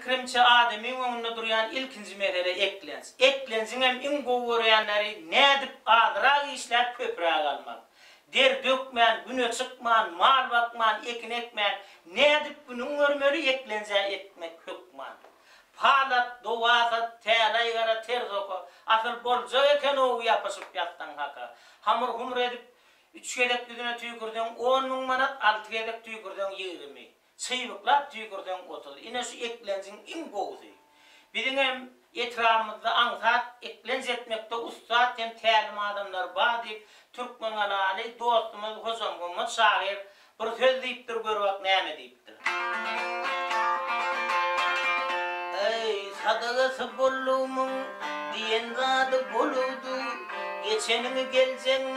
pikirimçe adamın önünde duran ilkinci mesele eklensin. Eklensin hem in goğurayanları ne edip adırak işler köprüye almak. Der dökmen, güne çıkman, mal bakman, ekin ekmen, ne edip bunun örmörü eklense ekmek hükman. Palat, dovazat, telaygara, terzoko, asıl bolca eken oğu yapışıp yattan haka. Hamur humur edip, 3 gedek düdüne tüykürdün 10 bin manat, 6 gedek tüykürdün 20. Sıybıklar tüykürdün 30. Yine şu eklensin in goğuzu. Bizim hem etrafımızda ansat, eklense etmekte ustad hem talim adamlar badip, Türkmen anali, dostumuz, hocamımız, şahir, bir söz deyiptir, görüvak neyme deyiptir. Ey sadagası bolluğumun diyen gadı boludu, geçenini gelcen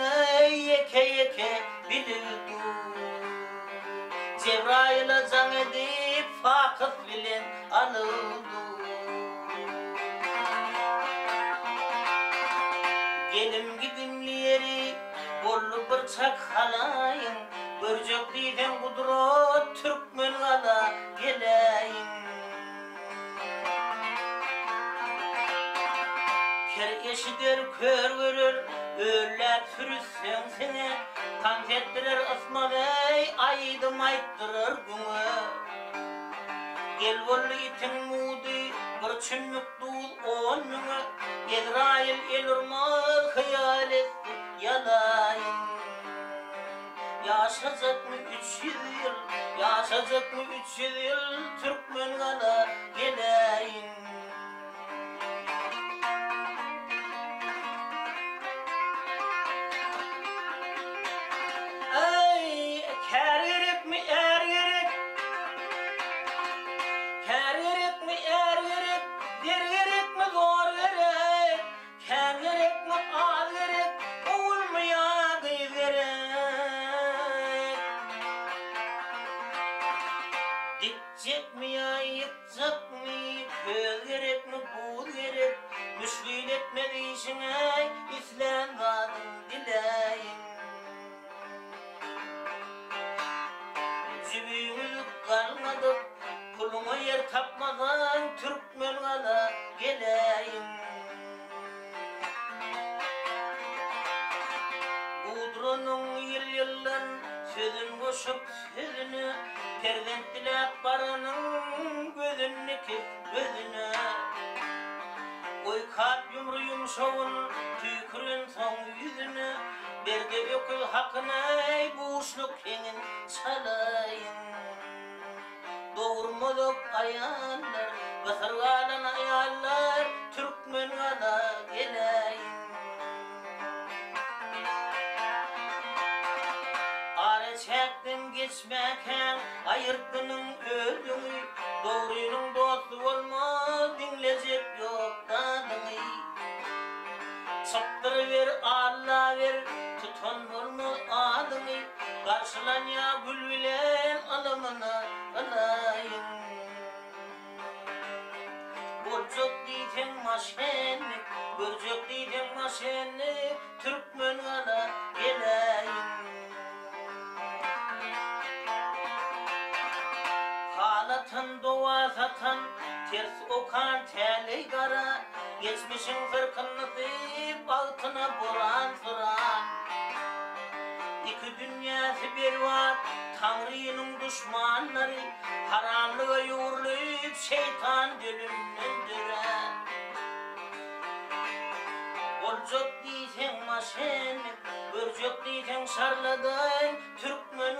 yeke yeke bilirdu. Cebrail'e can edip fakıt bilen alırdu. Gelim gidimli yeri bollu bir çak halayın, börcek diyden kudret Türkmen ala geleyin. Ker eşidir kör görür, öller sürüssen sene, tant ettirir ısmaday, aydım ayttırır güne. Gel bollu itin mudi, bir çümmük dul 10 müne, Ezrail el urmaz hayal etti yalayın. Yaşayacak mı 300 yıl, yaşayacak mı 300 yıl, Türkmen ala geleyin. Dikecek mi ya, yıkacak mı, köz gerek mi, bul gerek, müşkil etmedi işine, İslam kadın dileyin. Cübümüz kalmadı, puluma yer tapmadan, Türkmen ala geleyin. Kudronun yıllan, sözün boşup sözünü, Perdentiler barının gözünü kes gözüne. Oy kalp yumru yumşavun tükürün son yüzüne. Berge ökül hakkına boşluk kenin salayın. Doğurmadık ayarlar, basırgalan ayarlar, Türkmen ala geleyin. Çektim geçmeken ayırttının ölümü, doğruyunun dostu olmaz, dinleyecek yok tadını. Çıktırıver Allah ver, tutan olmaz adını, karşılan ya gül bilen alımını alayın. Borcuk diyten maşenlik, börcük diyten maşenlik, Türkmen ala geleyin. Halatan dovazatan, ters okan teli gara, geçmişin fırkınlısı altına boran sıran. İki dünyası bir var, Tanrı'nın düşmanları, haramlığa yoğurlayıp şeytan dölümden düren. Bolcuk diysen maşenlik, börcük diysen şarladan, Türkmen